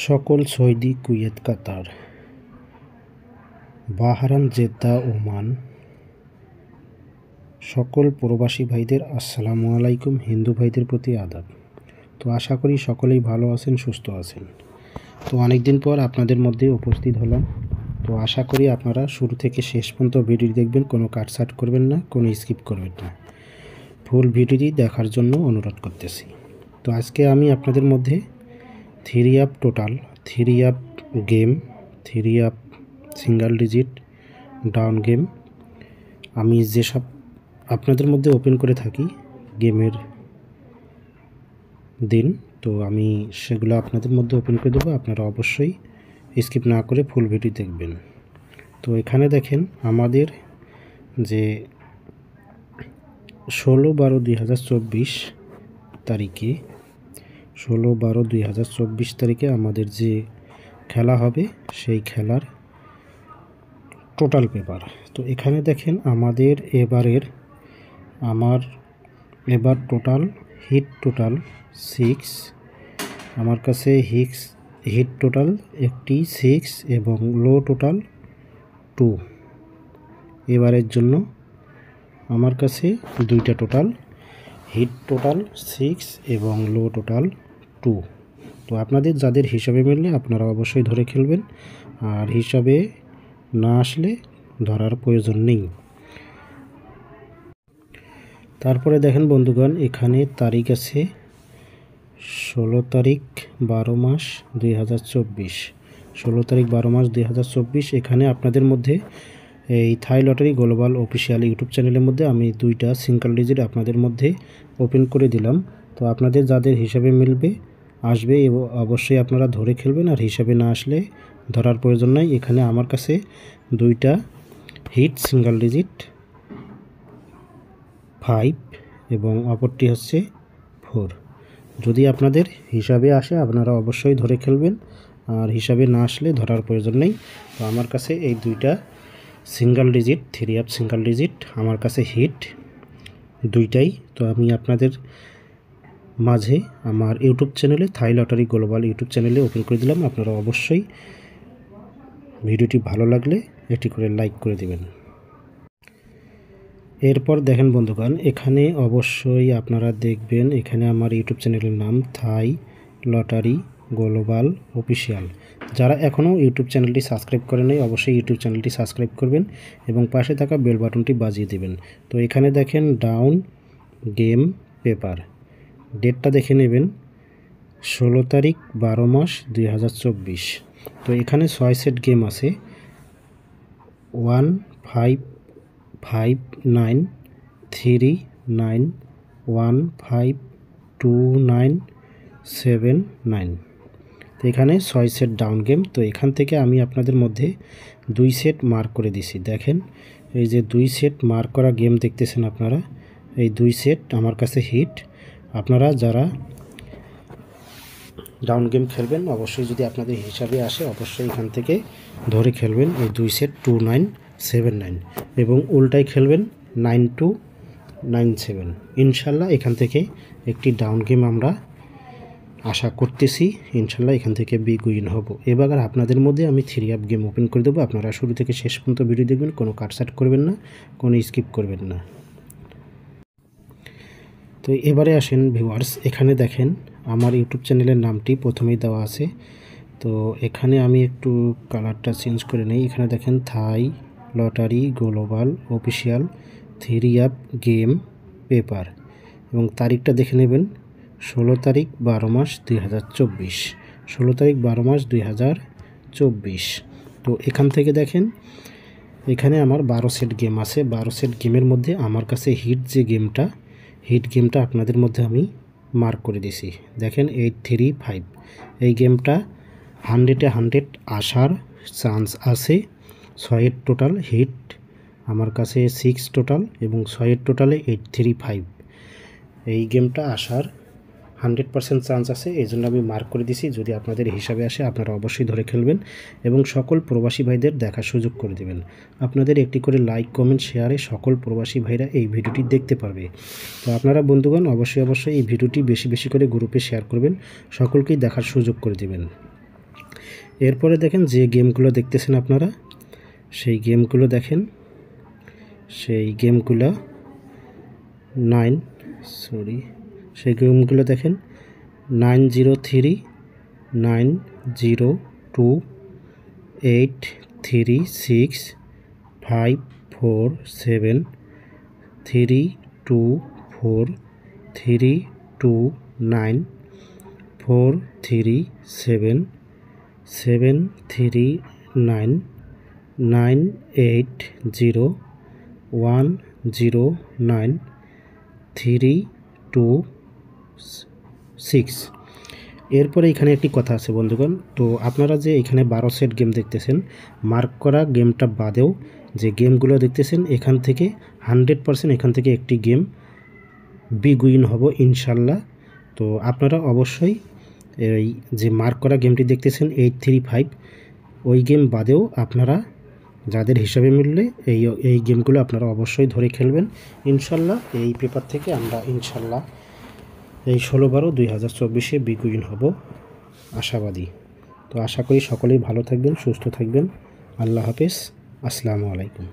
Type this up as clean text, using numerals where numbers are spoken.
সকল Saudi, Kuwait, কাতার, Bahrain, Jeddah, Oman সকল প্রবাসী ভাইদের আসসালামু আলাইকুম। হিন্দু ভাইদের প্রতি আদাব। তো আশা করি সকলেই ভালো আছেন, সুস্থ আছেন। তো অনেক দিন পর আপনাদের মধ্যে উপস্থিত হলাম। তো আশা করি আপনারা শুরু থেকে শেষ পর্যন্ত ভিডিও দেখবেন, কোনো কাটছাট করবেন না, কোনো স্কিপ করবেন না, ফুল ভিডিওটি দেখার জন্য অনুরোধ করতেছি। তো আজকে আমি আপনাদের মধ্যে 3 up total, 3 up game, 3 up single digit down game আমি যেসব আপনাদের মধ্যে ওপেন করে থাকি গেমের দিন, তো আমি সেগুলো আপনাদের মধ্যে ওপেন করে দেবো। আপনারা অবশ্যই স্কিপ না করে ফুল ভিডিও দেখবেন। তো এখানে দেখেন আমাদের যে 16/12/2024 তারিখে 16/12/2024 তারিখে আমাদের যে খেলা হবে সেই খেলার টোটাল পেপার। তো এখানে দেখেন আমাদের এবার টোটাল হিট টোটাল 6, আমার কাছে হিট টোটাল একটি 6 এবং লো টোটাল 2। এবারের জন্য আমার কাছে দুইটা টোটাল, হিট টোটাল 6 এবং লো টোটাল 2। তো আপনাদের যাদের হিসাবে মিললে আপনারা অবশ্যই ধরে খেলবেন, আর হিসাবে না আসলে ধরার প্রয়োজন নেই। তারপরে দেখেন বন্ধুগণ, এখানে তারিখ আছে 16 তারিখ 12 মাস 2024, 16 তারিখ 12 মাস 2024। এখানে আপনাদের মধ্যে এই থাই লটারি গ্লোবাল অফিসিয়াল ইউটিউব চ্যানেলের মধ্যে আমি দুইটা সিঙ্গেল ডিজিট আপনাদের মধ্যে ওপেন করে দিলাম। তো আপনাদের যাদের হিসাবে মিলবে আসবে এবং অবশ্যই আপনারা ধরে খেলবেন, আর হিসাবে না আসলে ধরার প্রয়োজন নাই। এখানে আমার কাছে দুইটা হিট সিঙ্গেল ডিজিট 5 এবং অপরটি হচ্ছে 4। যদি আপনাদের হিসাবে আসে আপনারা অবশ্যই ধরে খেলবেন, আর হিসাবে না আসলে ধরার প্রয়োজন নেই। তো আমার কাছে এই দুইটা single digit 3 up single digit আমার কাছে হিট দুইটাই। তো আমি আপনাদের মাঝে আমার ইউটিউব চ্যানেলে থাই লটারি গ্লোবাল ইউটিউব চ্যানেলে ওপেন করে দিলাম। আপনারা অবশ্যই ভিডিওটি ভালো লাগলে একটি করে লাইক করে দেবেন। এরপর দেখেন বন্ধুগণ, এখানে অবশ্যই আপনারা দেখবেন এখানে আমার ইউটিউব চ্যানেলের নাম থাই লটারি গ্লোবাল অফিসিয়াল। যারা এখনও ইউটিউব চ্যানেলটি সাবস্ক্রাইব করেন নাই অবশ্যই ইউটিউব চ্যানেলটি সাবস্ক্রাইব করবেন এবং পাশে থাকা বেল বাটনটি বাজিয়ে দেবেন। তো এখানে দেখেন ডাউন গেম পেপার, ডেটটা দেখে নেবেন 16 তারিখ 12 মাস 2024। তো এখানে 6 সেট গেম আছে, 1 5 5 9 3 9 1 5 2 9 7 9। তো এখানে 6 সেট ডাউন গেম। তো এখান থেকে আমি আপনাদের মধ্যে 2 সেট মার্ক করে দিছি। দেখেন এই যে 2 সেট মার্ক করা গেম দেখতেছেন আপনারা, এই 2 সেট আমার কাছে হিট। আপনারা যারা ডাউন গেম খেলবেন অবশ্যই যদি আপনাদের হিসাবে আসে অবশ্যই এখান থেকে ধরে খেলবেন এই 2 সেট 2 9 7 9 এবং উল্টাই খেলবেন 9 2 9 7। ইনশাল্লাহ এখান থেকে একটি ডাউন গেম আমরা আশা করতেছি, ইনশাল্লাহ এখান থেকে বিগ উইন হব। এবার আপনাদের মধ্যে আমি 3 আপ গেম ওপেন করে দেবো। আপনারা শুরু থেকে শেষ পর্যন্ত ভিডিও দেখবেন, কোনো কাটছাট করবেন না, কোনো স্কিপ করবেন না। তো এবারে আসেন ভিউয়ার্স, এখানে দেখেন আমার ইউটিউব চ্যানেলের নামটি প্রথমেই দেওয়া আছে। তো এখানে আমি একটু কালারটা চেঞ্জ করে নেই। এখানে দেখেন থাই lottery global official 3 up game paper এবং তারিখটা দেখে নেবেন 16 তারিখ 12 মাস 2024, 16 তারিখ 12 মাস 2024। তো এখান থেকে দেখেন এখানে আমার 12 সেট গেম আছে। 12 সেট গেমের মধ্যে আমার কাছে হিট গেমটা আপনাদের মধ্যে আমি মার্ক করে দিছি। দেখেন 835 এই গেমটা 100-এ 100 আসার চান্স আছে। 6 টোটাল হিট আমার কাছে 6 টোটাল এবং 6 টোটালে 835 এই গেমটা আসার 100% চান্স আছে, এই জন্য আমি মার্ক করে দিছি। যদি আপনাদের হিসাবে আসে আপনারা অবশ্যই ধরে খেলবেন এবং সকল প্রবাসী ভাইদের দেখার সুযোগ করে দেবেন। আপনাদের একটি করে লাইক কমেন্ট শেয়ারে সকল প্রবাসী ভাইরা এই ভিডিওটি দেখতে পারবে। তো আপনারা বন্ধুগণ অবশ্যই এই ভিডিওটি বেশি বেশি করে গ্রুপে শেয়ার করবেন, সকলকেই দেখার সুযোগ করে দেবেন। এরপরে দেখেন যে গেমগুলো দেখতেছেন আপনারা, সেই গেমগুলো দেখেন, সেই গেমগুলো সেই গেমগুলো দেখেন 903 902 836 547 324 329 437 739 980 109 326। এরপরে এখানে একটি কথা আছে বন্ধুগণ, তো আপনারা যে এখানে 12 সেট গেম দেখতেছেন, মার্ক করা গেমটা বাদেও যে গেমগুলো দেখতেছেন, এখান থেকে 100% এখান থেকে একটি গেম বিগ উইন হব ইনশাল্লাহ। তো আপনারা অবশ্যই এই যে মার্ক করা গেমটি দেখতেছেন 835, ওই গেম বাদেও আপনারা যাদের হিসাবে মিললে এই গেমগুলো আপনারা অবশ্যই ধরে খেলবেন ইনশাল্লাহ। এই পেপার থেকে আমরা ইনশাল্লাহ এই 16/12/2024 বিগ উইন হব আশাবাদী। তো আশা করি সকলেই ভালো থাকবেন, সুস্থ থাকবেন। আল্লাহ হাফেজ, আসসালামু আলাইকুম।